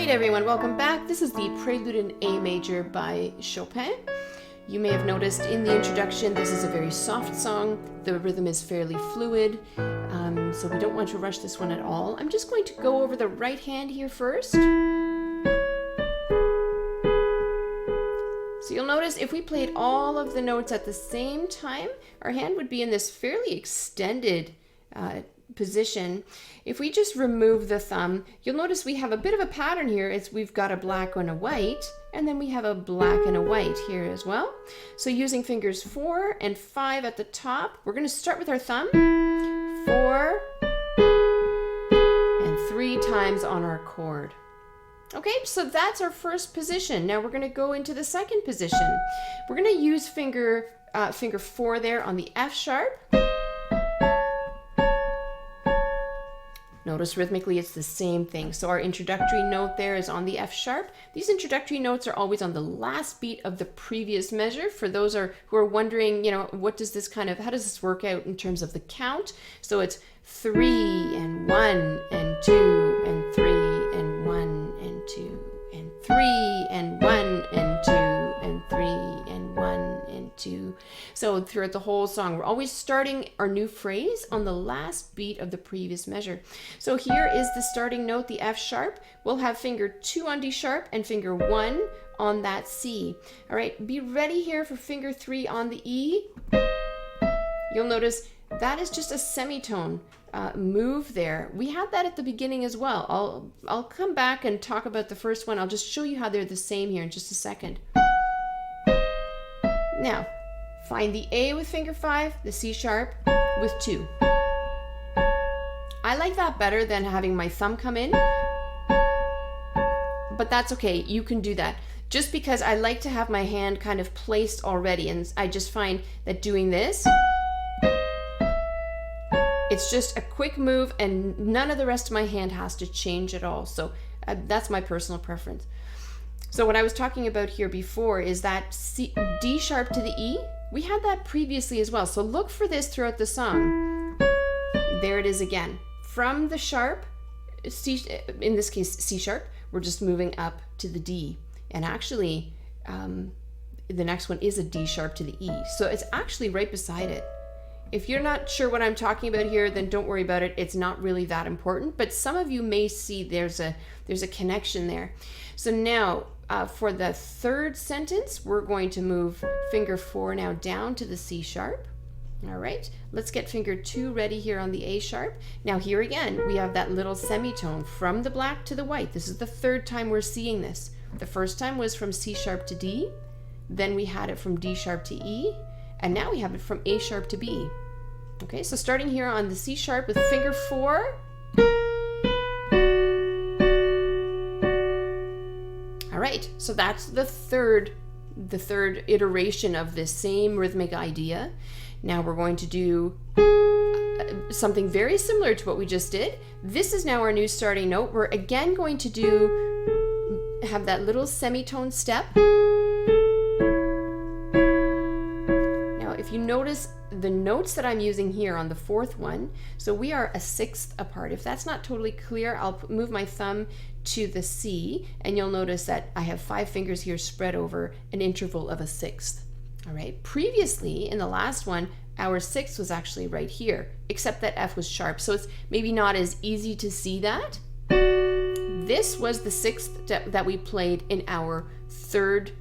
Alright everyone, welcome back. This is the Prelude in A major by Chopin. You may have noticed in the introduction this is a very soft song. The rhythm is fairly fluid, so we don't want to rush this one at all. I'm just going to go over the right hand here first. So you'll notice if we played all of the notes at the same time, our hand would be in this fairly extended position. If we just remove the thumb, you'll notice we have a bit of a pattern here. We've got a black and a white, and then we have a black and a white here as well. So using fingers 4 and 5 at the top, we're going to start with our thumb, 4 and 3 times on our chord. Okay, so that's our first position. Now we're going to go into the second position. We're going to use finger 4 there on the F sharp. Notice rhythmically it's the same thing. So our introductory note there is on the F sharp. These introductory notes are always on the last beat of the previous measure. For those who are wondering, what does this how does this work out in terms of the count? So it's 3 and 1 and 2 and 3 and 1 and 2 and 3 and 1 and 2 and 3 and 1 and 2. So throughout the whole song, we're always starting our new phrase on the last beat of the previous measure. So here is the starting note, the F sharp. We'll have finger 2 on D sharp and finger 1 on that C. All right, be ready here for finger 3 on the E. You'll notice that is just a semitone move there. We had that at the beginning as well. I'll come back and talk about the first one. I'll just show you how they're the same here in just a second. Now, find the A with finger 5, the C sharp with 2. I like that better than having my thumb come in, but that's okay. You can do that. Just because I like to have my hand kind of placed already, and I just find that doing this, it's just a quick move and none of the rest of my hand has to change at all. So that's my personal preference. So what I was talking about here before is that D sharp to the E. We had that previously as well. So look for this throughout the song. There it is again. From the sharp, C, in this case C sharp, we're just moving up to the D. And actually, the next one is a D sharp to the E. So it's actually right beside it. If you're not sure what I'm talking about here, then don't worry about it. It's not really that important, but some of you may see there's a connection there. So now for the third sentence, we're going to move finger 4 now down to the C sharp. All right, let's get finger 2 ready here on the A sharp. Now here again, we have that little semitone from the black to the white. This is the third time we're seeing this. The first time was from C sharp to D, then we had it from D sharp to E, and now we have it from A sharp to B. Okay, so starting here on the C sharp with finger 4. All right, so that's the third iteration of this same rhythmic idea. Now we're going to do something very similar to what we just did. This is now our new starting note. We're again going to have that little semitone step. If you notice the notes that I'm using here on the fourth one, so we are a sixth apart. If that's not totally clear, I'll move my thumb to the C, and you'll notice that I have 5 fingers here spread over an interval of a sixth. All right. Previously, in the last one, our sixth was actually right here, except that F was sharp, so it's maybe not as easy to see that. This was the sixth that we played in our third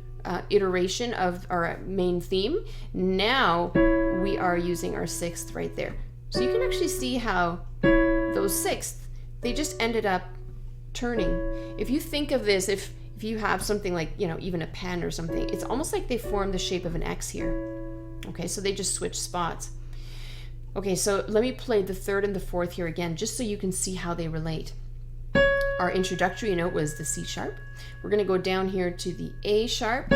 iteration of our main theme. Now we are using our sixth right there. So you can actually see how those sixths, they just ended up turning. If you think of this, if you have something like, even a pen or something, it's almost like they form the shape of an X here. Okay, so they just switch spots. Okay, so let me play the third and the fourth here again, just so you can see how they relate. Our introductory note was the C sharp. We're going to go down here to the A sharp.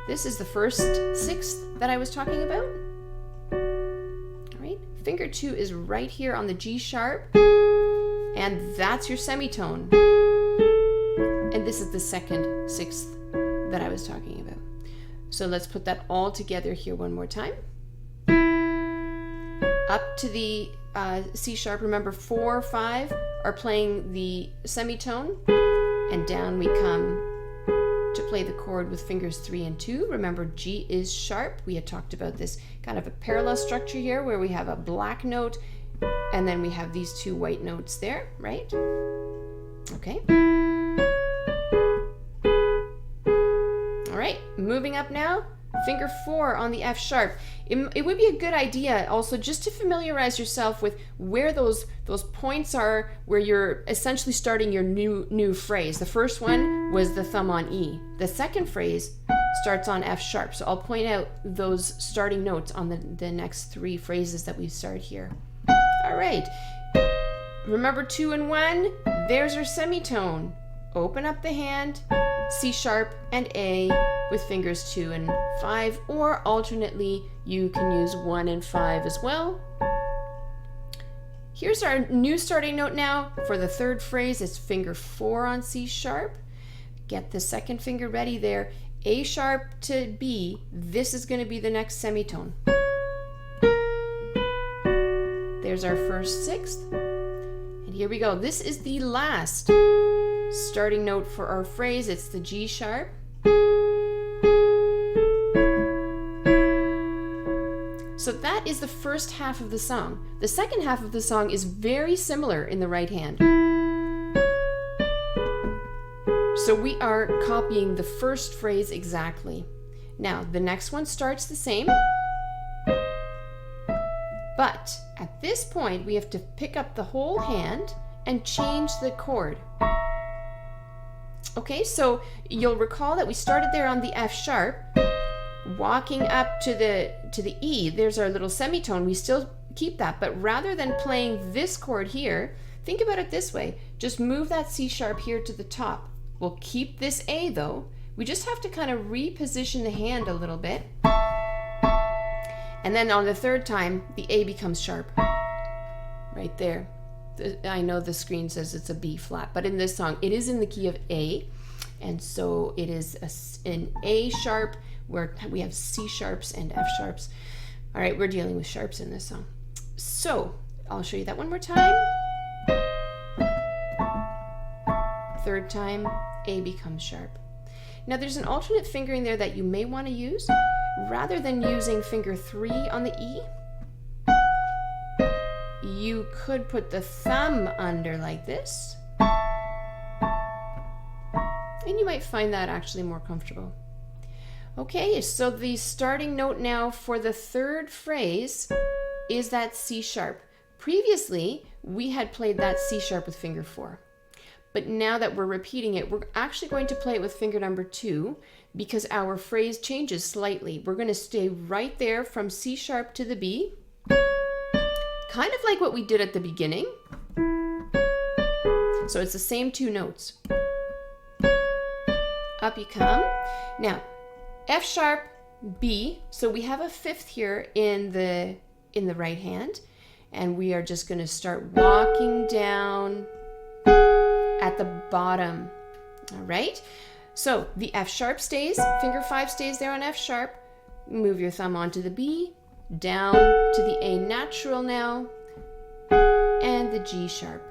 This is the first sixth that I was talking about. All right, finger 2 is right here on the G sharp, and that's your semitone. And this is the second sixth that I was talking about. So let's put that all together here one more time. Up to the C sharp, remember 4, 5 are playing the semitone, and down we come to play the chord with fingers 3 and 2. Remember, G is sharp. We had talked about this kind of a parallel structure here where we have a black note and then we have these 2 white notes there, right? Okay. All right, moving up now, finger 4 on the F sharp. It would be a good idea also just to familiarize yourself with where those points are, where you're essentially starting your new phrase. The first one was the thumb on E. The second phrase starts on F sharp. So I'll point out those starting notes on the next 3 phrases that we start here. All right. Remember 2 and 1? There's our semitone. Open up the hand, C sharp and A with fingers 2 and 5, or alternately you can use 1 and 5 as well. Here's our new starting note now. For the third phrase, it's finger 4 on C sharp. Get the second finger ready there. A sharp to B. This is going to be the next semitone. There's our first sixth. And here we go. This is the last starting note for our phrase. It's the G sharp. So that is the first half of the song. The second half of the song is very similar in the right hand. So we are copying the first phrase exactly. Now, the next one starts the same. But at this point, we have to pick up the whole hand and change the chord. Okay, so you'll recall that we started there on the F sharp, walking up to the E. There's our little semitone. We still keep that, but rather than playing this chord here, think about it this way. Just move that C sharp here to the top. We'll keep this A though. We just have to kind of reposition the hand a little bit. And then on the third time, the A becomes sharp. Right there. I know the screen says it's a B flat, but in this song, it is in the key of A. And so it is an A sharp where we have C sharps and F sharps. All right, we're dealing with sharps in this song. So I'll show you that one more time. Third time, A becomes sharp. Now there's an alternate fingering there that you may want to use. Rather than using finger 3 on the E, you could put the thumb under like this. And you might find that actually more comfortable. Okay, so the starting note now for the third phrase is that C sharp. Previously, we had played that C sharp with finger 4. But now that we're repeating it, we're actually going to play it with finger number 2 because our phrase changes slightly. We're going to stay right there from C sharp to the B, kind of like what we did at the beginning. So it's the same 2 notes. Up you come. Now, F sharp, B. So we have a fifth here in the right hand, and we are just going to start walking down at the bottom. All right. So the F sharp stays, finger 5 stays there on F sharp. Move your thumb onto the B, down to the A natural now, and the G sharp.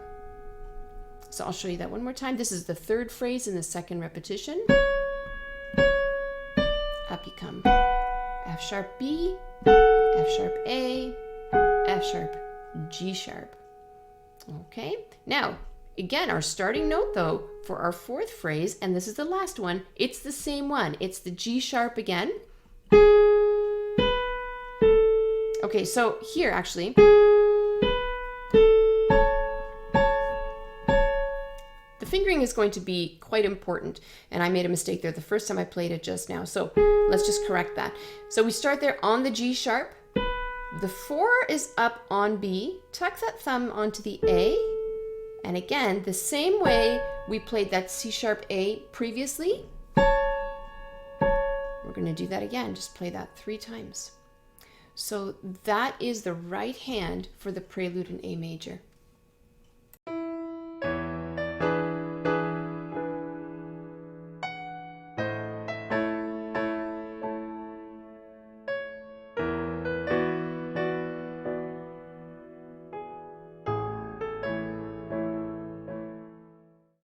So I'll show you that one more time. This is the third phrase in the second repetition. Up you come. F sharp B, F sharp A, F sharp G sharp. Okay. Now, again, our starting note though for our fourth phrase, and this is the last one, it's the same one. It's the G sharp again. Okay, so here actually, the fingering is going to be quite important, and I made a mistake there the first time I played it just now, so let's just correct that. So we start there on the G sharp, the 4 is up on B, tuck that thumb onto the A, and again, the same way we played that C sharp A previously, we're going to do that again, just play that 3 times. So that is the right hand for the Prelude in A major.